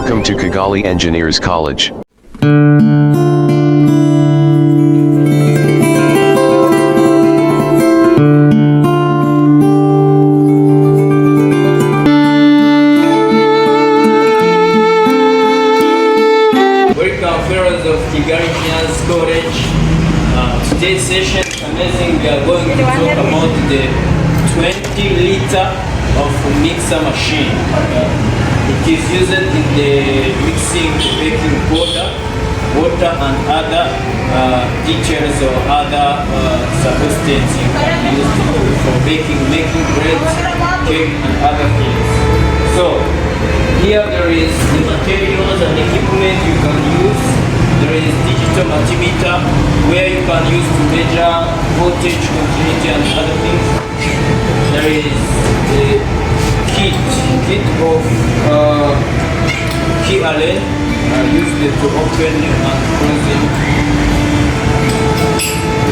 Welcome to Kigali-Engineers-College. Welcome fellows of Kigali-Engineers-College. Today's session is amazing. We are going to talk about the 20-liter of mixer machine. It is used in the mixing the baking powder, water and other details or other substances you can use for baking, making bread, cake and other things. So here there is the materials and equipment you can use. There is digital multimeter where you can use to measure voltage, continuity and other things. There is the kit of key allen used to open and close it.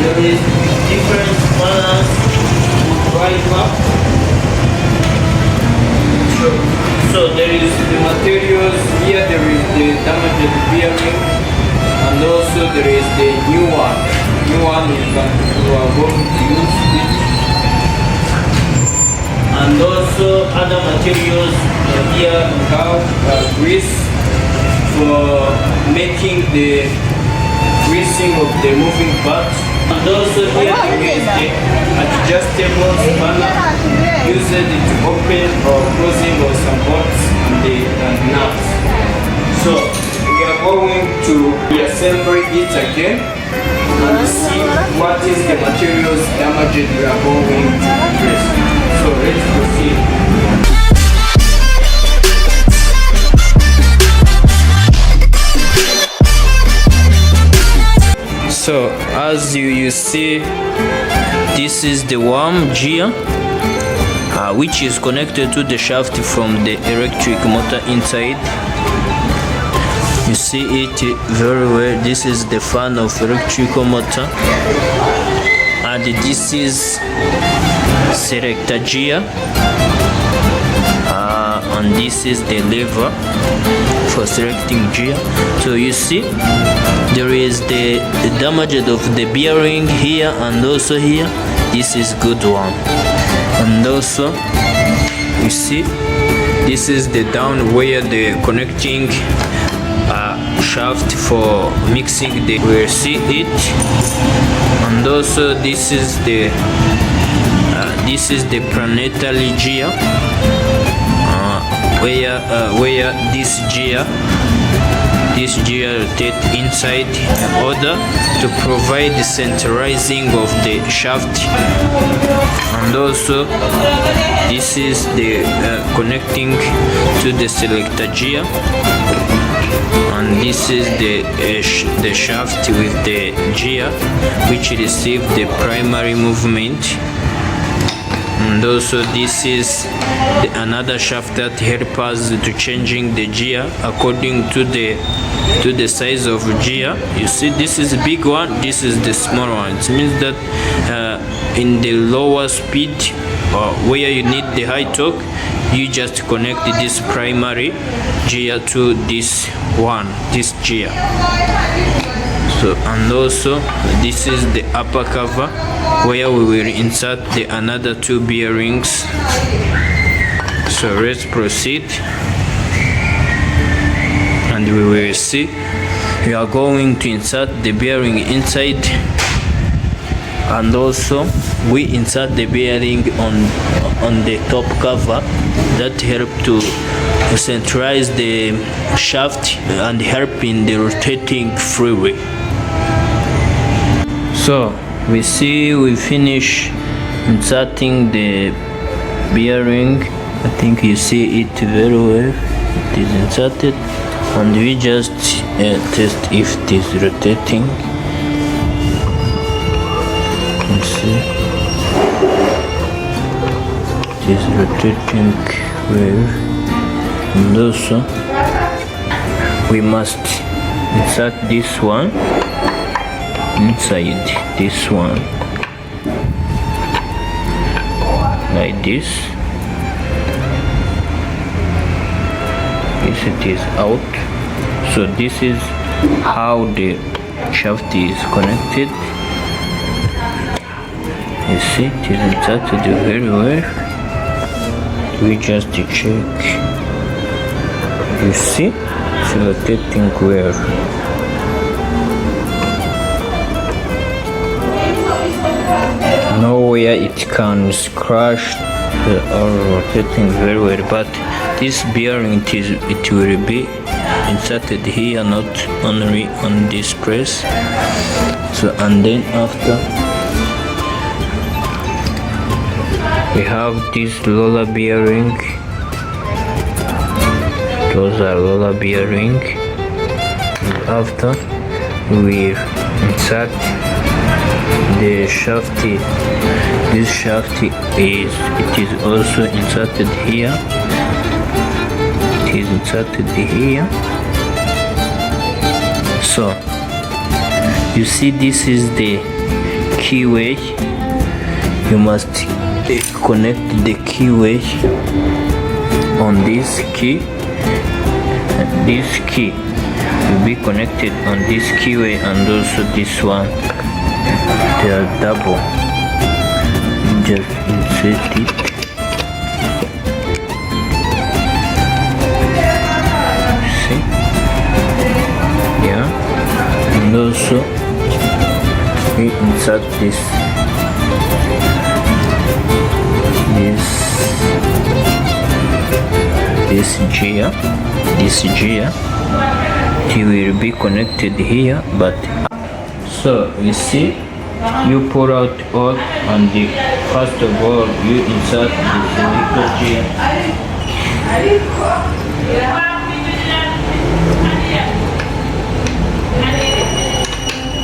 There is different balance driver. So there is the materials here. There is the damaged bearing, and also there is the new one. You are going to use it. And also other materials here we have grease for making the greasing of the moving parts. And also here there is the adjustable spanner used to open or closing of some bolts and the nuts. So we are going to reassemble it again and see what is the materials damaged we are going to replace. So let's proceed. So as you see, this is the worm gear which is connected to the shaft from the electric motor inside. You see it very well. This is the fan of electrical motor, and this is selector gear, and this is the lever for selecting gear. So you see there is the damage of the bearing here and also here. This is good one. And also you see this is the down where the connecting shaft for mixing the, we'll see it. And also this is the planetary gear, where this gear rotate inside in order to provide the centralizing of the shaft. And also this is the connecting to the selector gear, and this is the shaft with the gear which receive the primary movement. And also this is another shaft that helps us to changing the gear according to the size of gear. You see this is a big one, this is the small one. It means that in the lower speed or where you need the high torque, you just connect this primary gear to this one, this gear. So, and also this is the upper cover where we will insert the another two bearings. So let's proceed, and we will see. We are going to insert the bearing inside, and also we insert the bearing on the top cover that help to centralize the shaft and help in the rotating freeway. So we see we finish inserting the bearing. I think you see it very well. It is inserted, and we just test if it is rotating. You see it is rotating well. And also we must insert this one inside this one like this. You once it is out. So this is how the shaft is connected. You see, it is inserted very well. We just check. You see, it's rotating well. Nowhere it can scratch or rotating very well, but this bearing it will be inserted here, not only on this press. So, and then after we have this roller bearing. Those are roller bearing. And after we insert the shaft. This shaft is also inserted here. It is inserted here. So you see, this is the keyway. You must connect the keyway on this key, and this key will be connected on this keyway, and also this one. They are double. Just insert it. See? Yeah. And also we insert this gear. This gear, it will be connected here, but so you see, you pull out all, and first of all you insert this little gear.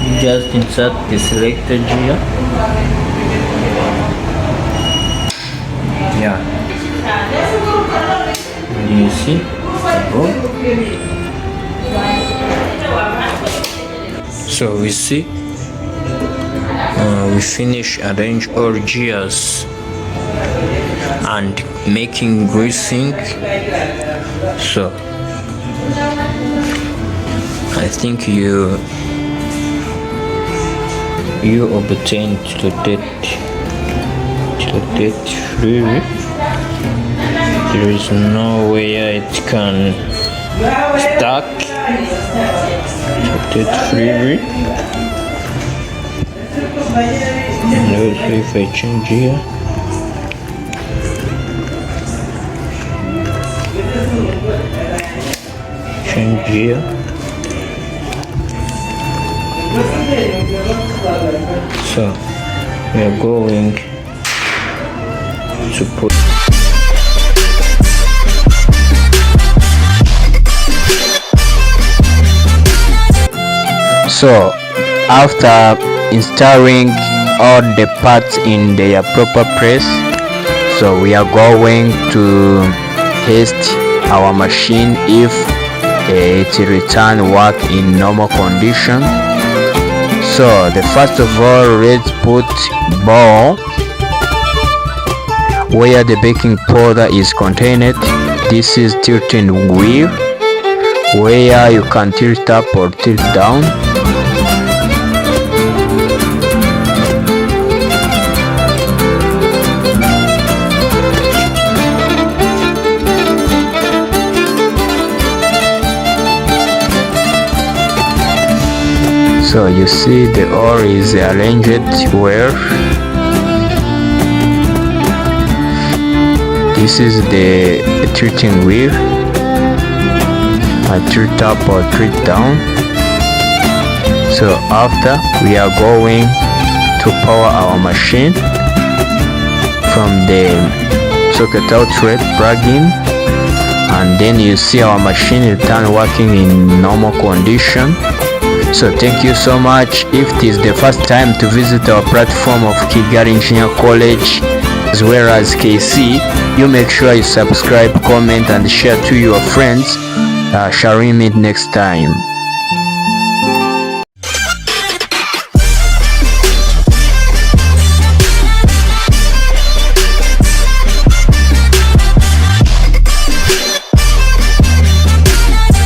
You just insert the selector gear. Yeah. Do you see? So we see, we finish arrange all gears and making greasing. So I think you obtain to rotate freely. There is no way it can stuck. Rotate freely. And also if I change here, so we are going to put So after installing all the parts in their proper place, so we are going to test our machine if it return work in normal condition. So the first of all, let's put bowl where the baking powder is contained. This is tilting wheel where you can tilt up or tilt down. So you see the ore is arranged well. This is the tilting wheel. I tilt up or tilt down. So after, we are going to power our machine from the socket outlet plug-in, and then you see our machine return working in normal condition. So thank you so much. If it is the first time to visit our platform of Kigali-Engineers-College as well as KC, you make sure you subscribe, comment and share to your friends. Shall we meet next time?